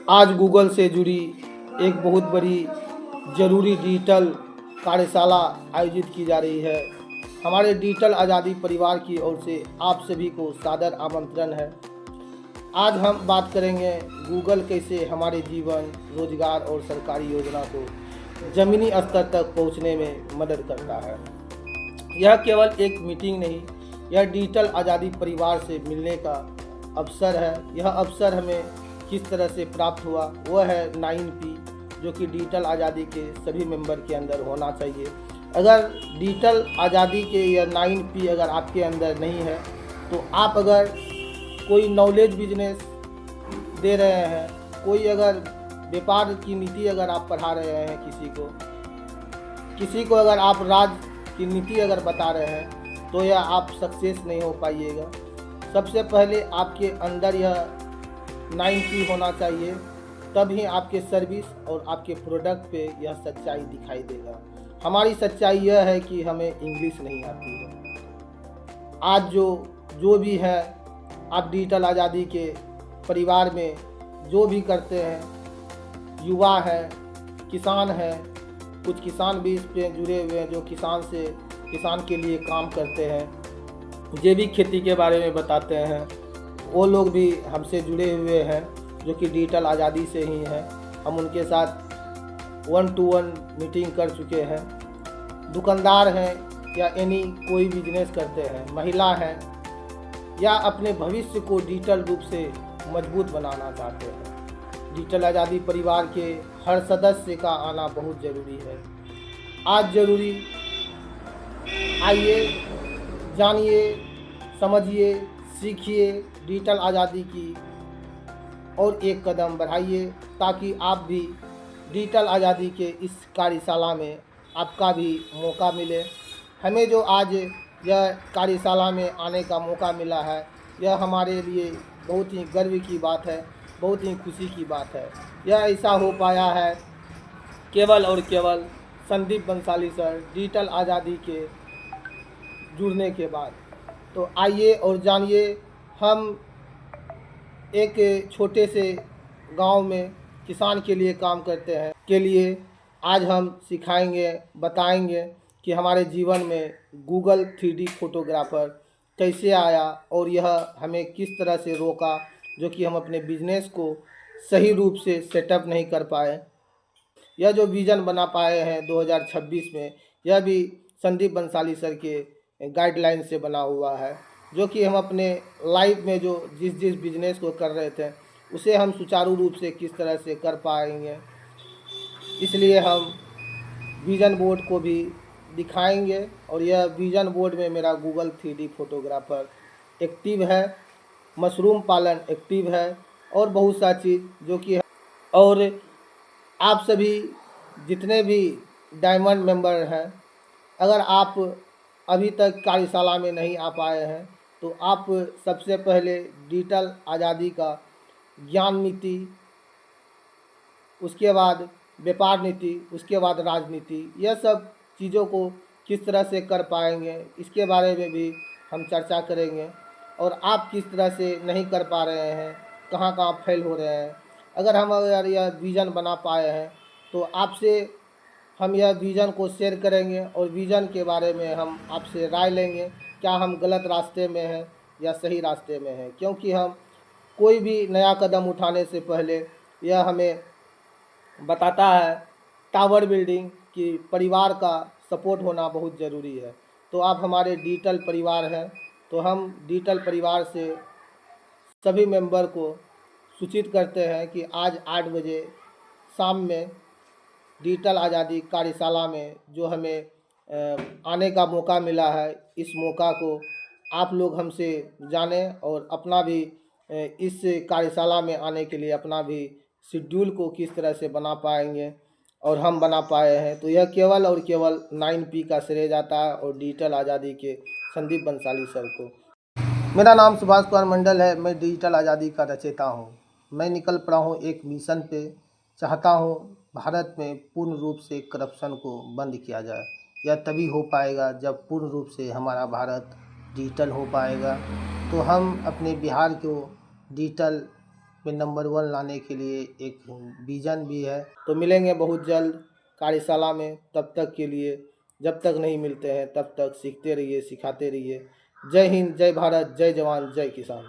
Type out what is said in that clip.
आज गूगल से जुड़ी एक बहुत बड़ी ज़रूरी डिजिटल कार्यशाला आयोजित की जा रही है। हमारे डिजिटल आज़ादी परिवार की ओर से आप सभी को सादर आमंत्रण है। आज हम बात करेंगे गूगल कैसे हमारे जीवन, रोजगार और सरकारी योजना को ज़मीनी स्तर तक पहुंचने में मदद करता है। यह केवल एक मीटिंग नहीं, यह डिजिटल आज़ादी परिवार से मिलने का अवसर है। यह अवसर हमें किस तरह से प्राप्त हुआ, वह है 9P, जो कि डिजिटल आज़ादी के सभी मेंबर के अंदर होना चाहिए। अगर डिजिटल आज़ादी के यह 9P अगर आपके अंदर नहीं है, तो आप अगर कोई नॉलेज बिजनेस दे रहे हैं, कोई अगर व्यापार की नीति अगर आप पढ़ा रहे हैं, किसी को अगर आप राज की नीति अगर बता रहे हैं, तो यह आप सक्सेस नहीं हो पाइएगा। सबसे पहले आपके अंदर यह 9P होना चाहिए, तभी आपके सर्विस और आपके प्रोडक्ट पे यह सच्चाई दिखाई देगा। हमारी सच्चाई यह है कि हमें इंग्लिश नहीं आती है। आज जो भी है, आप डिजिटल आज़ादी के परिवार में जो भी करते हैं, युवा हैं, किसान हैं, कुछ किसान भी इस पे जुड़े हुए हैं जो किसान के लिए काम करते हैं, जैविक खेती के बारे में बताते हैं, वो लोग भी हमसे जुड़े हुए हैं जो कि डिजिटल आज़ादी से ही हैं। हम उनके साथ 1-to-1 मीटिंग कर चुके हैं। दुकानदार हैं या कोई बिजनेस करते हैं, महिला हैं या अपने भविष्य को डिजिटल रूप से मजबूत बनाना चाहते हैं, डिजिटल आज़ादी परिवार के हर सदस्य का आना बहुत ज़रूरी है। आज ज़रूरी, आइए, जानिए, समझिए, सीखिए डिजिटल आज़ादी की और एक कदम बढ़ाइए, ताकि आप भी डिजिटल आज़ादी के इस कार्यशाला में आपका भी मौका मिले। हमें जो आज यह कार्यशाला में आने का मौका मिला है, यह हमारे लिए बहुत ही गर्व की बात है, बहुत ही खुशी की बात है। यह ऐसा हो पाया है केवल और केवल संदीप बंसाली सर डिजिटल आज़ादी के जुड़ने के बाद। तो आइए और जानिए, हम एक छोटे से गांव में किसान के लिए काम करते हैं के लिए आज हम सिखाएंगे, बताएंगे कि हमारे जीवन में गूगल 3D फोटोग्राफर कैसे आया और यह हमें किस तरह से रोका, जो कि हम अपने बिजनेस को सही रूप से सेटअप नहीं कर पाए। यह जो विज़न बना पाए हैं 2026 में, यह भी संदीप बंसाली सर के गाइडलाइन से बना हुआ है, जो कि हम अपने लाइफ में जो जिस बिजनेस को कर रहे थे, उसे हम सुचारू रूप से किस तरह से कर पाएंगे। इसलिए हम विज़न बोर्ड को भी दिखाएंगे और यह विज़न बोर्ड में मेरा गूगल 3D फोटोग्राफर एक्टिव है, मशरूम पालन एक्टिव है और बहुत सा चीज़ जो कि है। और आप सभी जितने भी डायमंड मेंबर हैं, अगर आप अभी तक कार्यशाला में नहीं आ पाए हैं, तो आप सबसे पहले डिजिटल आज़ादी का ज्ञान नीति, उसके बाद व्यापार नीति, उसके बाद राजनीति, यह सब चीज़ों को किस तरह से कर पाएंगे, इसके बारे में भी हम चर्चा करेंगे। और आप किस तरह से नहीं कर पा रहे हैं, कहाँ कहाँ फेल हो रहे हैं। अगर यह विज़न बना पाए हैं, तो आपसे हम यह विज़न को शेयर करेंगे और विज़न के बारे में हम आपसे राय लेंगे, क्या हम गलत रास्ते में हैं या सही रास्ते में हैं। क्योंकि हम कोई भी नया कदम उठाने से पहले यह हमें बताता है टावर बिल्डिंग कि परिवार का सपोर्ट होना बहुत ज़रूरी है। तो आप हमारे डिजिटल परिवार हैं, तो हम डिजिटल परिवार से सभी मेंबर को सूचित करते हैं कि आज 8 बजे शाम में डिजिटल आज़ादी कार्यशाला में जो हमें आने का मौका मिला है, इस मौका को आप लोग हमसे जानें और अपना भी इस कार्यशाला में आने के लिए अपना भी शेड्यूल को किस तरह से बना पाएंगे और हम बना पाए हैं। तो यह केवल और केवल 9P का श्रेय जाता है और डिजिटल आज़ादी के संदीप बंसाली सर को। मेरा नाम सुभाष कुमार मंडल है, मैं डिजिटल आज़ादी का रचयिता हूँ। मैं निकल पड़ा हूँ एक मिशन पे, चाहता हूँ भारत में पूर्ण रूप से करप्शन को बंद किया जाए। यह तभी हो पाएगा जब पूर्ण रूप से हमारा भारत डिजिटल हो पाएगा। तो हम अपने बिहार को डिजिटल में नंबर 1 लाने के लिए एक विज़न भी है। तो मिलेंगे बहुत जल्द कार्यशाला में, तब तक के लिए जब तक नहीं मिलते हैं तब तक सीखते रहिए, सिखाते रहिए। जय हिंद, जय भारत, जय जवान, जय किसान।